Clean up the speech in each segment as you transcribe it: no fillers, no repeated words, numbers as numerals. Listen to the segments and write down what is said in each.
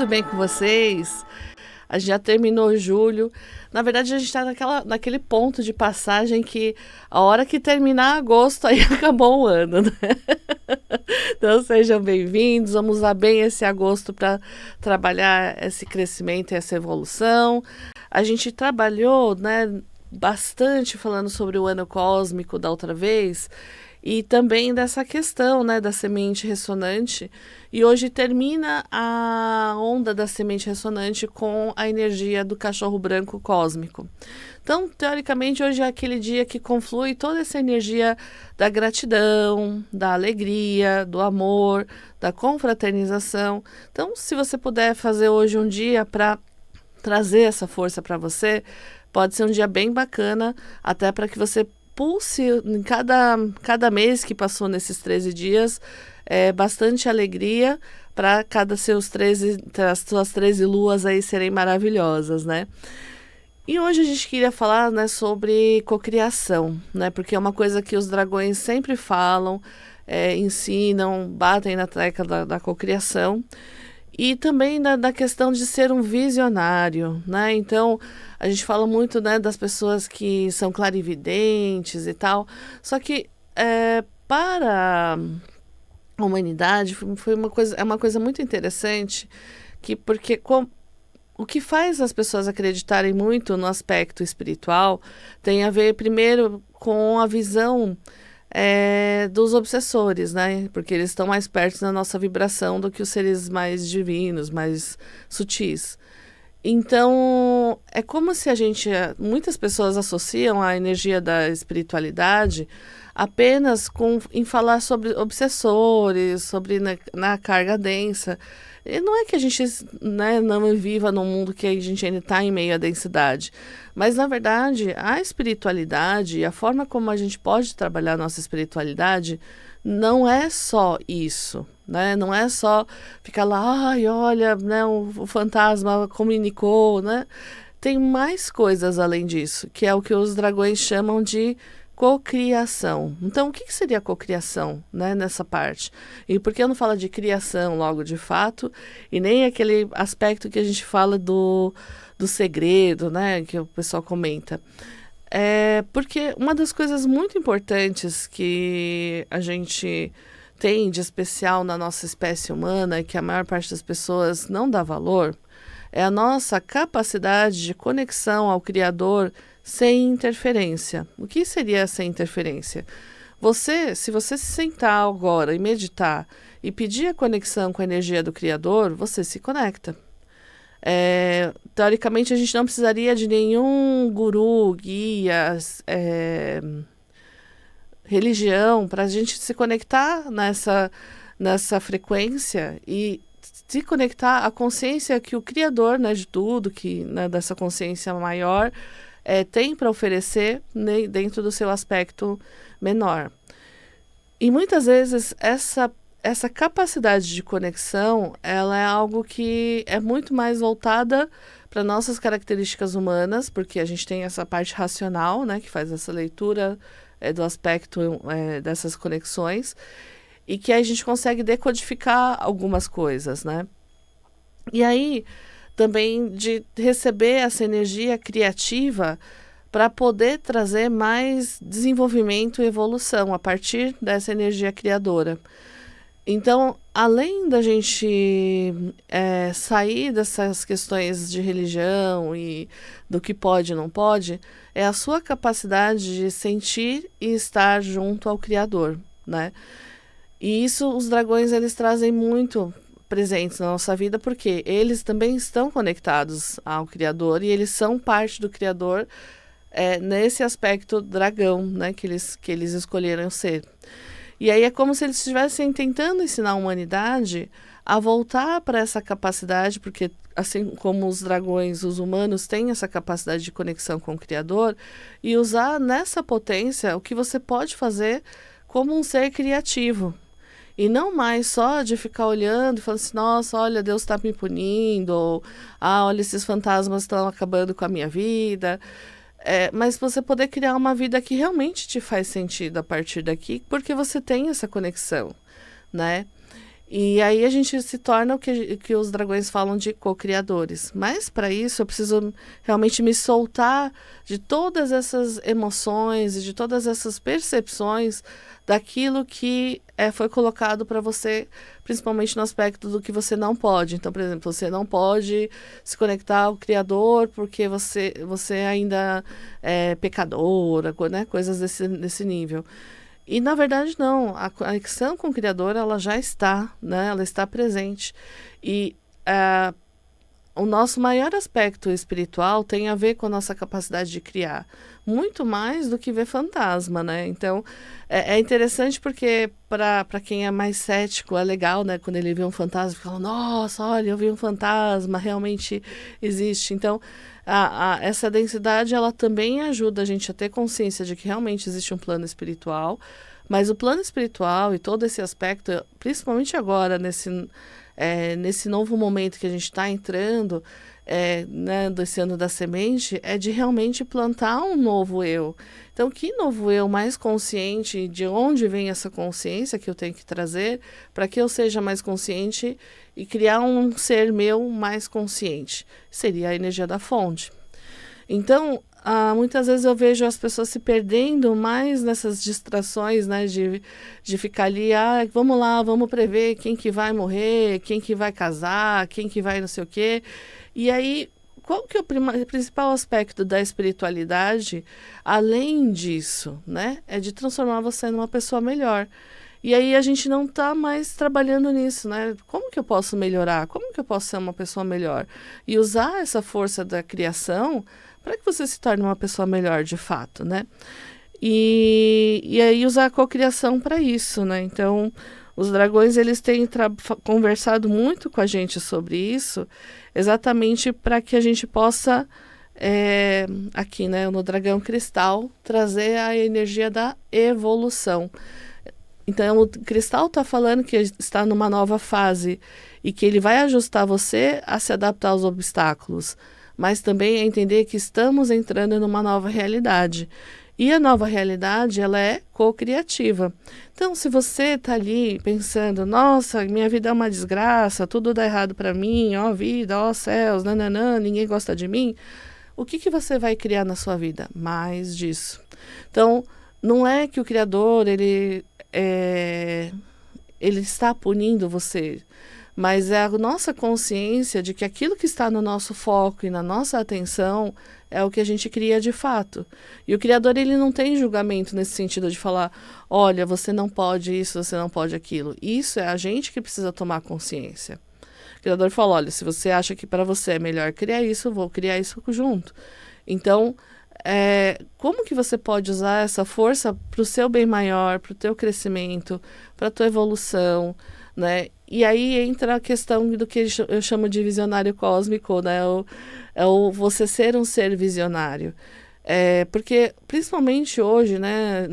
tudo bem com vocês? A gente já terminou julho. Na verdade, a gente está naquele ponto de passagem que a hora que terminar agosto, aí acabou o ano, né? Então sejam bem-vindos. Vamos usar bem esse agosto para trabalhar esse crescimento e essa evolução. A gente trabalhou, né, bastante falando sobre o ano cósmico da outra vez. E também dessa questão, né, da semente ressonante. E hoje termina a onda da semente ressonante com a energia do cachorro branco cósmico. Então, teoricamente, hoje é aquele dia que conflui toda essa energia da gratidão, da alegria, do amor, da confraternização. Então, se você puder fazer hoje um dia para trazer essa força para você, pode ser um dia bem bacana, até para que você pulse em cada mês que passou nesses 13 dias, bastante alegria para as suas 13 luas aí serem maravilhosas, né? E hoje a gente queria falar, né, sobre cocriação, né? Porque é uma coisa que os dragões sempre falam, ensinam, batem na tecla da cocriação. E também da questão de ser um visionário, né? Então, a gente fala muito, né, das pessoas que são clarividentes e tal. Só que para a humanidade é uma coisa muito interessante, porque o que faz as pessoas acreditarem muito no aspecto espiritual tem a ver primeiro com a visão dos obsessores, né? Porque eles estão mais perto da nossa vibração do que os seres mais divinos, mais sutis. Então, é como se muitas pessoas associam a energia da espiritualidade apenas em falar sobre obsessores, sobre na carga densa. E não é que a gente, né, não viva num mundo que a gente ainda está em meio à densidade, mas na verdade a espiritualidade e a forma como a gente pode trabalhar a nossa espiritualidade não é só isso, né? Não é só ficar lá, ai, olha, né, o fantasma comunicou, né? Tem mais coisas além disso, que é o que os dragões chamam de cocriação. Então, o que seria cocriação, né, nessa parte? E por que eu não falo de criação logo de fato, e nem aquele aspecto que a gente fala do segredo, né, que o pessoal comenta? Porque uma das coisas muito importantes que a gente tem de especial na nossa espécie humana, e que a maior parte das pessoas não dá valor, é a nossa capacidade de conexão ao Criador sem interferência. O que seria sem interferência? Se você se sentar agora e meditar e pedir a conexão com a energia do Criador, você se conecta. Teoricamente, a gente não precisaria de nenhum guru, guia, religião, para a gente se conectar nessa frequência e se conectar à consciência que o Criador, né, de tudo, né, dessa consciência maior, tem para oferecer, né, dentro do seu aspecto menor. E muitas vezes essa capacidade de conexão, ela é algo que é muito mais voltada para nossas características humanas, porque a gente tem essa parte racional, né, que faz essa leitura do aspecto dessas conexões, e que aí a gente consegue decodificar algumas coisas, né? E aí, também de receber essa energia criativa para poder trazer mais desenvolvimento e evolução a partir dessa energia criadora. Então, além da gente sair dessas questões de religião e do que pode e não pode, é a sua capacidade de sentir e estar junto ao Criador, né? E isso os dragões eles trazem muito presentes na nossa vida, porque eles também estão conectados ao Criador e eles são parte do Criador nesse aspecto dragão, né, que eles escolheram ser. E aí é como se eles estivessem tentando ensinar a humanidade a voltar para essa capacidade, porque assim como os dragões, os humanos têm essa capacidade de conexão com o Criador, e usar nessa potência o que você pode fazer como um ser criativo. E não mais só de ficar olhando e falando assim, nossa, olha, Deus está me punindo, ou olha, esses fantasmas estão acabando com a minha vida. Mas você poder criar uma vida que realmente te faz sentido a partir daqui, porque você tem essa conexão, né? E aí a gente se torna o que os dragões falam de co-criadores. Mas para isso eu preciso realmente me soltar de todas essas emoções e de todas essas percepções daquilo que foi colocado para você, principalmente no aspecto do que você não pode. Então, por exemplo, você não pode se conectar ao Criador porque você ainda é pecadora, né? Coisas desse nível. E na verdade não, a conexão com o Criador ela já está, né? Ela está presente. E o nosso maior aspecto espiritual tem a ver com a nossa capacidade de criar, muito mais do que ver fantasma, né? Então é interessante porque para quem é mais cético é legal, né? Quando ele vê um fantasma, fala, nossa, olha, eu vi um fantasma, realmente existe. Então essa densidade ela também ajuda a gente a ter consciência de que realmente existe um plano espiritual, mas o plano espiritual e todo esse aspecto, principalmente agora nesse novo momento que a gente está entrando, né, desse ano da semente, é de realmente plantar um novo eu. Então, que novo eu mais consciente, de onde vem essa consciência que eu tenho que trazer para que eu seja mais consciente e criar um ser meu mais consciente? Seria a energia da fonte. Então, muitas vezes eu vejo as pessoas se perdendo mais nessas distrações, né, de ficar ali, vamos lá, vamos prever quem que vai morrer, quem que vai casar, quem que vai não sei o quê. E aí, qual que é o principal aspecto da espiritualidade, além disso, né, é de transformar você numa pessoa melhor. E aí a gente não está mais trabalhando nisso, né? Como que eu posso melhorar? Como que eu posso ser uma pessoa melhor? E usar essa força da criação para que você se torne uma pessoa melhor de fato, né? E aí usar a cocriação para isso, né? Então, os dragões eles têm conversado muito com a gente sobre isso, exatamente para que a gente possa, aqui, né, no Dragão Cristal, trazer a energia da evolução. Então, o cristal está falando que está numa nova fase e que ele vai ajustar você a se adaptar aos obstáculos, mas também é entender que estamos entrando numa nova realidade. E a nova realidade, ela é co-criativa. Então, se você está ali pensando, nossa, minha vida é uma desgraça, tudo dá errado para mim, ó vida, ó céus, nananã, ninguém gosta de mim, o que você vai criar na sua vida? Mais disso. Então, não é que o Criador, ele está punindo você, mas é a nossa consciência de que aquilo que está no nosso foco e na nossa atenção é o que a gente cria de fato. E o Criador, ele não tem julgamento nesse sentido de falar, olha, você não pode isso, você não pode aquilo. Isso é a gente que precisa tomar consciência. O Criador fala, olha, se você acha que para você é melhor criar isso, eu vou criar isso junto. Então, como que você pode usar essa força para o seu bem maior, para o teu crescimento, para a tua evolução, né? E aí entra a questão do que eu chamo de visionário cósmico, né? Você ser um ser visionário. Porque, principalmente hoje, né,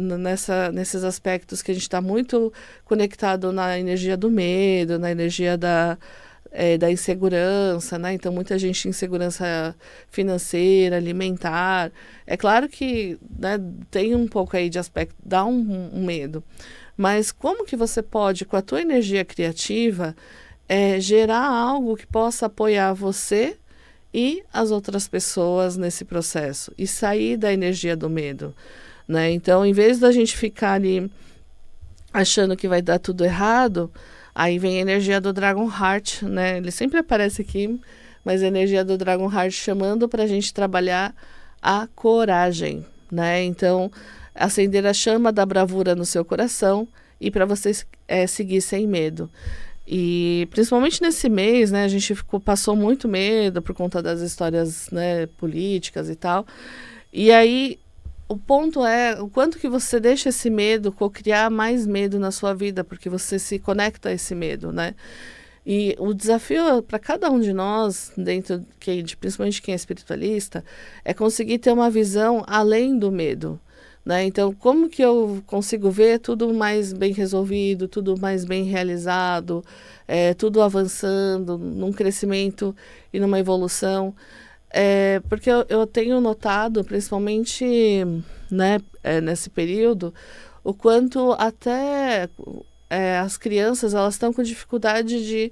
nesses aspectos que a gente está muito conectado na energia do medo, na energia da insegurança, né? Então, muita gente em insegurança financeira, alimentar. É claro que, né, tem um pouco aí de aspecto, dá um medo. Mas como que você pode, com a tua energia criativa, gerar algo que possa apoiar você e as outras pessoas nesse processo? E sair da energia do medo, né? Então, em vez da gente ficar ali achando que vai dar tudo errado, aí vem a energia do Dragon Heart, né? Ele sempre aparece aqui, mas a energia do Dragon Heart chamando para a gente trabalhar a coragem, né? Então, acender a chama da bravura no seu coração e para você seguir sem medo. E principalmente nesse mês, né? A gente passou muito medo por conta das histórias, né, políticas e tal. E aí o ponto é o quanto que você deixa esse medo criar mais medo na sua vida, porque você se conecta a esse medo, né? E o desafio para cada um de nós, principalmente quem é espiritualista, é conseguir ter uma visão além do medo, né? Então, como que eu consigo ver tudo mais bem resolvido, tudo mais bem realizado, tudo avançando, num crescimento e numa evolução? Porque eu tenho notado, principalmente, né, nesse período, o quanto até as crianças, elas estão com dificuldade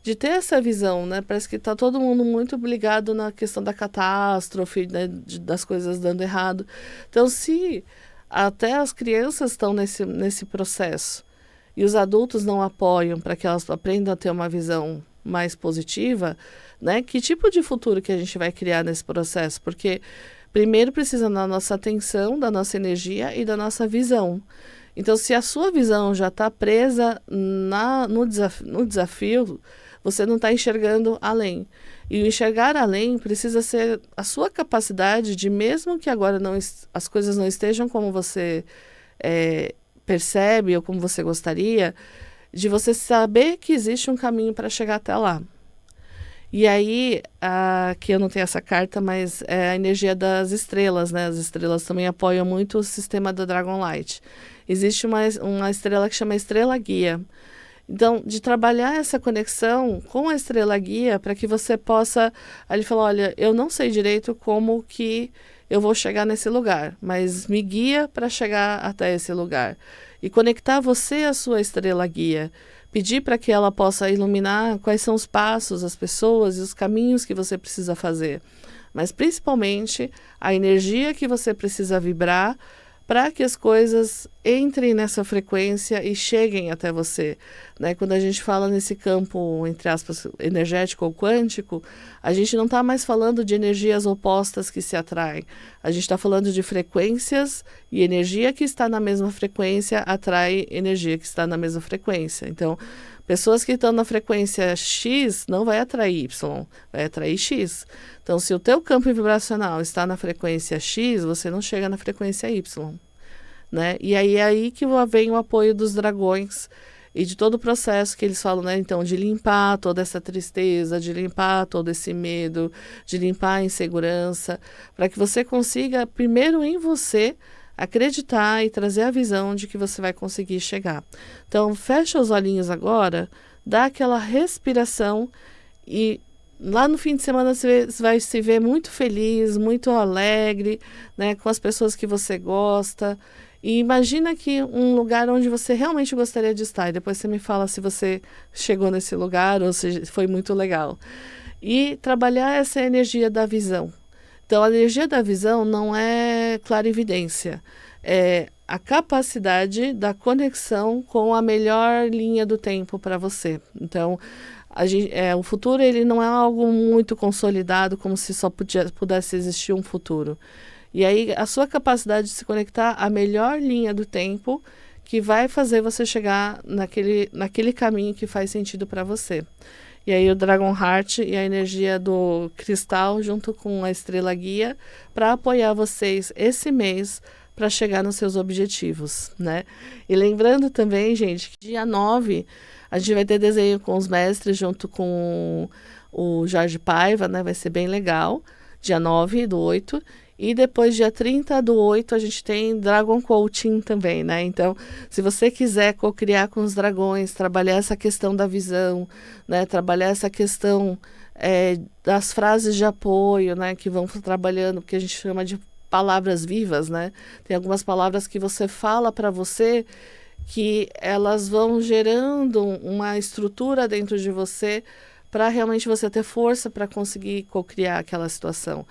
de ter essa visão, né? Parece que está todo mundo muito ligado na questão da catástrofe, né? Das coisas dando errado. Então, se até as crianças estão nesse processo e os adultos não apoiam para que elas aprendam a ter uma visão mais positiva, né? Que tipo de futuro que a gente vai criar nesse processo? Porque primeiro precisa da nossa atenção, da nossa energia e da nossa visão. Então, se a sua visão já está presa no desafio, você não está enxergando além. E o enxergar além precisa ser a sua capacidade de, mesmo que agora as coisas não estejam como você percebe ou como você gostaria, de você saber que existe um caminho para chegar até lá. E aí, aqui eu não tenho essa carta, mas é a energia das estrelas, né? As estrelas também apoiam muito o sistema do Dragon Light. Existe uma estrela que chama Estrela Guia. Então, de trabalhar essa conexão com a Estrela Guia para que você possa ali falar, olha, eu não sei direito como que eu vou chegar nesse lugar, mas me guia para chegar até esse lugar. E conectar você à sua Estrela Guia. Pedir para que ela possa iluminar quais são os passos, as pessoas e os caminhos que você precisa fazer. Mas, principalmente, a energia que você precisa vibrar para que as coisas entrem nessa frequência e cheguem até você. Né? Quando a gente fala nesse campo, entre aspas, energético ou quântico, a gente não está mais falando de energias opostas que se atraem. A gente está falando de frequências e energia que está na mesma frequência atrai energia que está na mesma frequência. Então, pessoas que estão na frequência X não vai atrair Y, vai atrair X. Então, se o teu campo vibracional está na frequência X, você não chega na frequência Y. Né? E aí é aí que vem o apoio dos dragões e de todo o processo que eles falam, né? Então, de limpar toda essa tristeza, de limpar todo esse medo, de limpar a insegurança, para que você consiga, primeiro em você, acreditar e trazer a visão de que você vai conseguir chegar. Então, fecha os olhinhos agora, dá aquela respiração e lá no fim de semana você vai se ver muito feliz, muito alegre, né, com as pessoas que você gosta. E imagina que um lugar onde você realmente gostaria de estar. E depois você me fala se você chegou nesse lugar ou se foi muito legal. E trabalhar essa energia da visão. Então, a energia da visão não é clarividência, é a capacidade da conexão com a melhor linha do tempo para você. Então, o futuro ele não é algo muito consolidado, como se só pudesse existir um futuro. E aí, a sua capacidade de se conectar à melhor linha do tempo que vai fazer você chegar naquele caminho que faz sentido para você. E aí o Dragon Heart e a energia do cristal junto com a Estrela Guia para apoiar vocês esse mês para chegar nos seus objetivos, né? E lembrando também, gente, que dia 9 a gente vai ter desenho com os mestres junto com o Jorge Paiva, né? Vai ser bem legal, dia 9/8. E depois, dia 30/8, a gente tem Dragon Coaching também, né? Então, se você quiser co-criar com os dragões, trabalhar essa questão da visão, né? Trabalhar essa questão das frases de apoio, né? Que vão trabalhando, que a gente chama de palavras vivas, né? Tem algumas palavras que você fala para você que elas vão gerando uma estrutura dentro de você para realmente você ter força para conseguir co-criar aquela situação.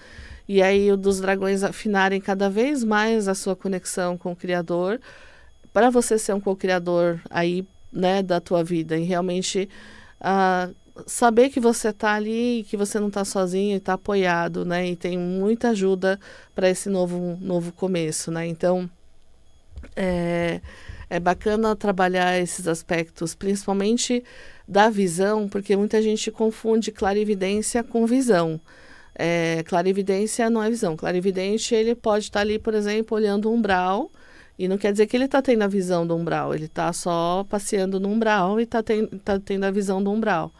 E aí o dos dragões afinarem cada vez mais a sua conexão com o Criador, para você ser um co-criador aí, né, da tua vida. E realmente saber que você está ali, que você não está sozinho e está apoiado, né? E tem muita ajuda para esse novo começo, né? Então, é bacana trabalhar esses aspectos, principalmente da visão, porque muita gente confunde clarividência com visão. Clarividência não é visão. Clarividente, ele pode estar ali, por exemplo, olhando o umbral, e não quer dizer que ele está tendo a visão do umbral, ele está só passeando no umbral e está tendo a visão do umbral.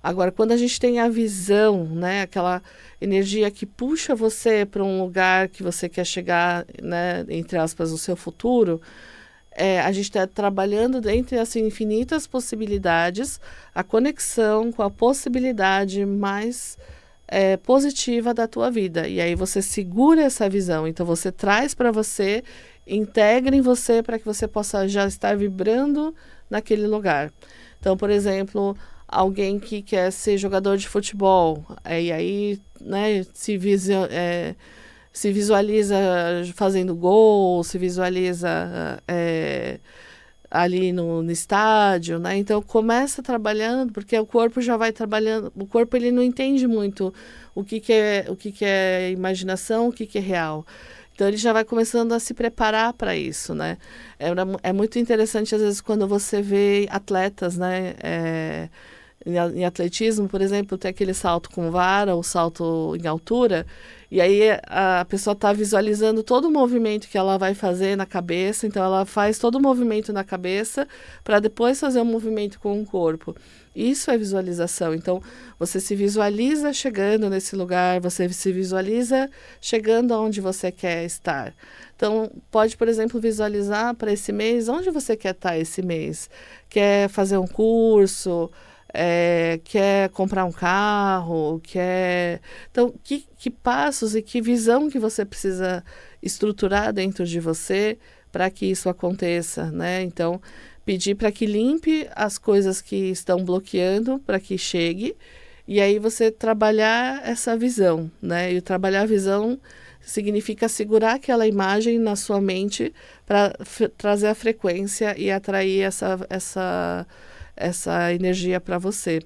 Agora, quando a gente tem a visão, né, aquela energia que puxa você para um lugar que você quer chegar, né, entre aspas, o seu futuro, a gente está trabalhando dentre as infinitas possibilidades, a conexão com a possibilidade mais positiva da tua vida. E aí você segura essa visão. Então você traz para você integra em você para que você possa já estar vibrando naquele lugar. Então, por exemplo, alguém que quer ser jogador de futebol, e aí, né, se visualiza fazendo gol, se visualiza ali no estádio, né? Então começa trabalhando, porque o corpo já vai trabalhando. O corpo ele não entende muito o que é imaginação, o que é real. Então ele já vai começando a se preparar para isso, né? É muito interessante às vezes quando você vê atletas, né? Em atletismo, por exemplo, tem aquele salto com vara, o salto em altura, e aí a pessoa está visualizando todo o movimento que ela vai fazer na cabeça, então ela faz todo o movimento na cabeça para depois fazer o movimento com o corpo. Isso é visualização. Então, você se visualiza chegando nesse lugar, você se visualiza chegando aonde você quer estar. Então, pode, por exemplo, visualizar para esse mês onde você quer estar esse mês. Quer fazer um curso? Quer comprar um carro, Então, que passos e que visão que você precisa estruturar dentro de você para que isso aconteça, né? Então, pedir para que limpe as coisas que estão bloqueando para que chegue, e aí você trabalhar essa visão, né? E trabalhar a visão significa segurar aquela imagem na sua mente para trazer a frequência e atrair essa energia para você.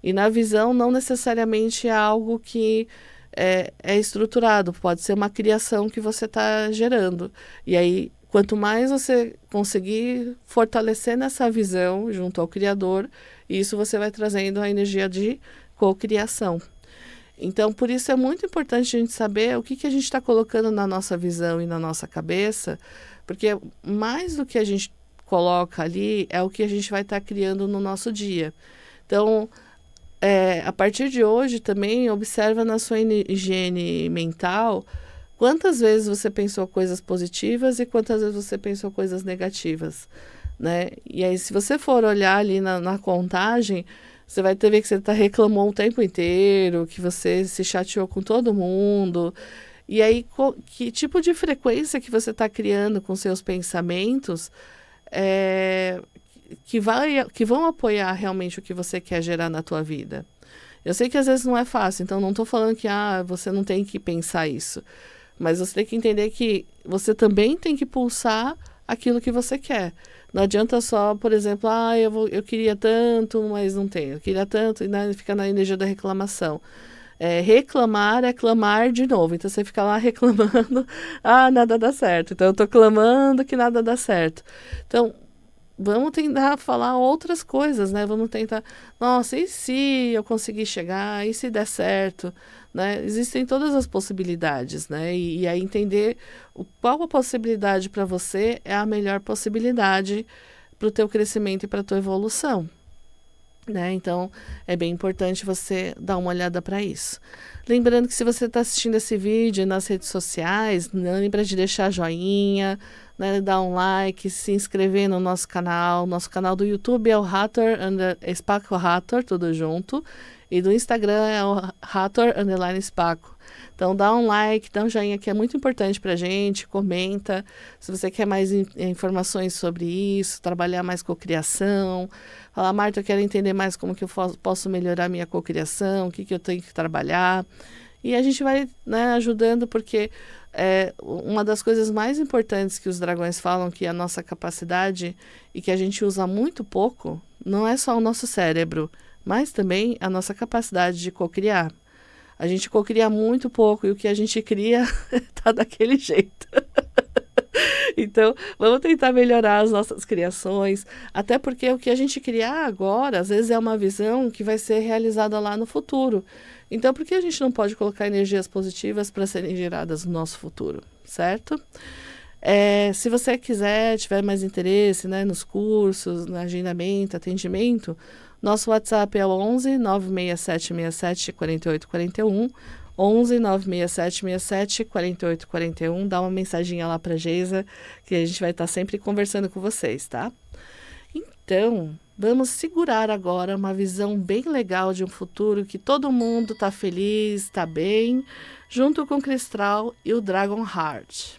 E na visão não necessariamente é algo que é estruturado, pode ser uma criação que você está gerando. E aí, quanto mais você conseguir fortalecer nessa visão junto ao Criador, isso você vai trazendo a energia de cocriação. Então, por isso é muito importante a gente saber o que a gente está colocando na nossa visão e na nossa cabeça, porque mais do que a gente coloca ali é o que a gente vai estar criando no nosso dia. Então, a partir de hoje também observa na sua higiene mental quantas vezes você pensou coisas positivas e quantas vezes você pensou coisas negativas, né? E aí, se você for olhar ali na contagem, você vai ver que você reclamou o tempo inteiro, que você se chateou com todo mundo. E aí, que tipo de frequência que você está criando com seus pensamentos que vão apoiar realmente o que você quer gerar na tua vida. Eu sei que às vezes não é fácil, então não estou falando que você não tem que pensar isso. Mas você tem que entender que você também tem que pulsar aquilo que você quer. Não adianta só, por exemplo, eu queria tanto, mas não tenho. Eu queria tanto, e fica na energia da reclamação. Reclamar é clamar de novo. Então você fica lá reclamando, nada dá certo. Então eu estou clamando que nada dá certo. Então, vamos tentar falar outras coisas, né? Vamos tentar, nossa, e se eu conseguir chegar? E se der certo? Né? Existem todas as possibilidades, né? E aí entender qual a possibilidade para você é a melhor possibilidade para o teu crescimento e para a tua evolução. Né? Então, é bem importante você dar uma olhada para isso. Lembrando que se você está assistindo esse vídeo nas redes sociais, não lembra de deixar joinha, né, dar um like, se inscrever no nosso canal. Nosso canal do YouTube é o Spaco Hathor, tudo junto. E do Instagram é o Hathor_Spaco. Então dá um like, dá um joinha que é muito importante pra gente, comenta. Se você quer mais informações sobre isso, trabalhar mais cocriação, fala, Marta, eu quero entender mais como que eu posso melhorar minha cocriação, o que eu tenho que trabalhar. E a gente vai, né, ajudando, porque uma das coisas mais importantes que os dragões falam, que é a nossa capacidade e que a gente usa muito pouco, não é só o nosso cérebro, mas também a nossa capacidade de cocriar. A gente cocria muito pouco e o que a gente cria tá daquele jeito. Então, vamos tentar melhorar as nossas criações, até porque o que a gente criar agora, às vezes é uma visão que vai ser realizada lá no futuro. Então, por que a gente não pode colocar energias positivas para serem geradas no nosso futuro, certo? Se você quiser, tiver mais interesse, né, nos cursos, no agendamento, atendimento, nosso WhatsApp é o 11 96767 4841, 11 96767 4841. Dá uma mensaginha lá pra Geisa, que a gente vai estar sempre conversando com vocês, tá? Então, vamos segurar agora uma visão bem legal de um futuro que todo mundo tá feliz, tá bem, junto com o Cristal e o Dragon Heart.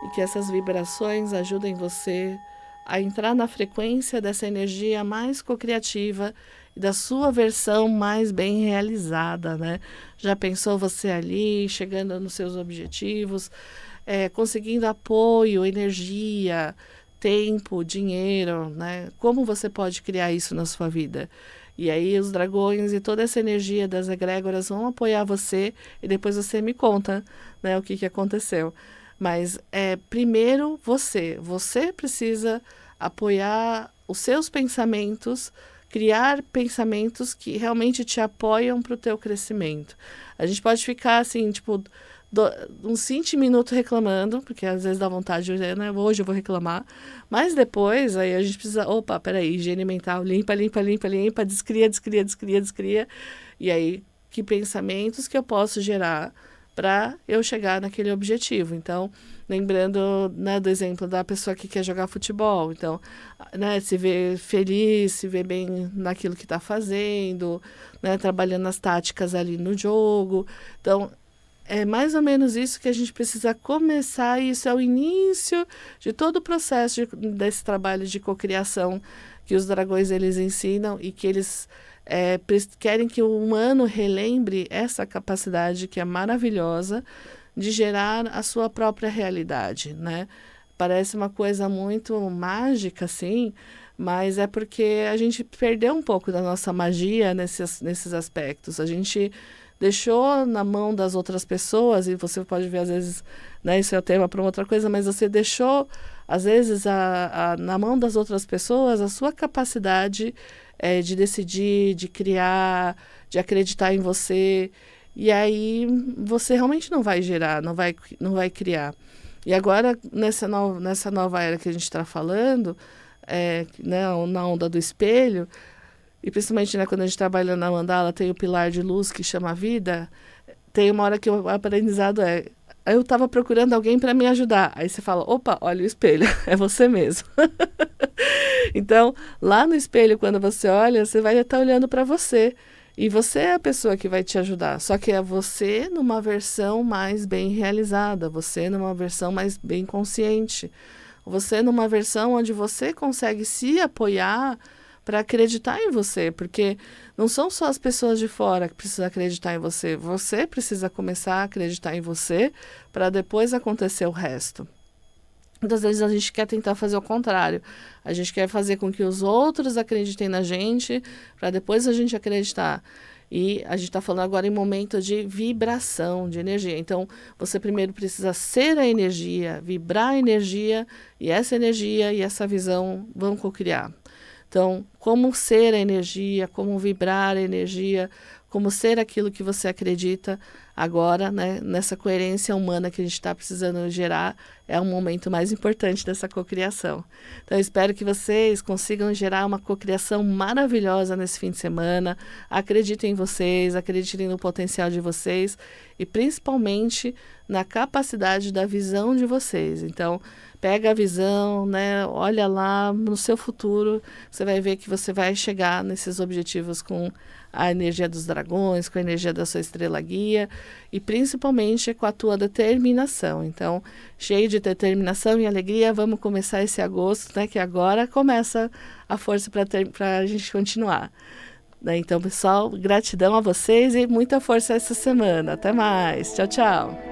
e que essas vibrações ajudem você a entrar na frequência dessa energia mais cocriativa e da sua versão mais bem realizada, né? Já pensou você ali, chegando nos seus objetivos, conseguindo apoio, energia, tempo, dinheiro, né? Como você pode criar isso na sua vida? E aí os dragões e toda essa energia das egrégoras vão apoiar você e depois você me conta, né, o que aconteceu. Mas primeiro você precisa apoiar os seus pensamentos, criar pensamentos que realmente te apoiam para o teu crescimento. A gente pode ficar assim, tipo, uns 20 minutos reclamando, porque às vezes dá vontade, né? Hoje eu vou reclamar. Mas depois, aí a gente precisa, opa, peraí, higiene mental, limpa, limpa, limpa, limpa, descria, descria, descria, descria. E aí, que pensamentos que eu posso gerar para eu chegar naquele objetivo. Então, lembrando, né, do exemplo da pessoa que quer jogar futebol. Então, né, se vê feliz, se vê bem naquilo que está fazendo, né, trabalhando as táticas ali no jogo. Então, é mais ou menos isso que a gente precisa começar, e isso é o início de todo o processo desse trabalho de cocriação que os dragões eles ensinam e que eles querem que o humano relembre essa capacidade que é maravilhosa de gerar a sua própria realidade, né? Parece uma coisa muito mágica, assim, mas é porque a gente perdeu um pouco da nossa magia nesses aspectos. A gente deixou na mão das outras pessoas, e você pode ver, às vezes, né, isso é o tema para outra coisa, mas você deixou, às vezes, na mão das outras pessoas a sua capacidade de decidir, de criar, de acreditar em você. E aí você realmente não vai gerar, não vai criar. E agora, nessa nova era que a gente está falando, né, na onda do espelho, e principalmente, né, quando a gente trabalha na mandala, tem o pilar de luz que chama vida, tem uma hora que o aprendizado eu estava procurando alguém para me ajudar. Aí você fala, opa, olha o espelho, é você mesmo. Então, lá no espelho, quando você olha, você vai estar olhando para você. E você é a pessoa que vai te ajudar. Só que é você numa versão mais bem realizada, você numa versão mais bem consciente, você numa versão onde você consegue se apoiar para acreditar em você, porque não são só as pessoas de fora que precisam acreditar em você, você precisa começar a acreditar em você para depois acontecer o resto. Muitas vezes a gente quer tentar fazer o contrário, a gente quer fazer com que os outros acreditem na gente para depois a gente acreditar. E a gente está falando agora em momento de vibração, de energia. Então, você primeiro precisa ser a energia, vibrar a energia, e essa energia e essa visão vão cocriar. Então, como ser a energia, como vibrar a energia, como ser aquilo que você acredita agora, né, nessa coerência humana que a gente está precisando gerar, é um momento mais importante dessa cocriação. Então, eu espero que vocês consigam gerar uma cocriação maravilhosa nesse fim de semana. Acreditem em vocês, acreditem no potencial de vocês e principalmente na capacidade da visão de vocês. Então, pega a visão, né? Olha lá no seu futuro, você vai ver que você vai chegar nesses objetivos com a energia dos dragões, com a energia da sua estrela guia e principalmente com a tua determinação. Então, cheio de determinação e alegria, vamos começar esse agosto, né? Que agora começa a força para a gente continuar. Né? Então, pessoal, gratidão a vocês e muita força essa semana. Até mais. Tchau, tchau.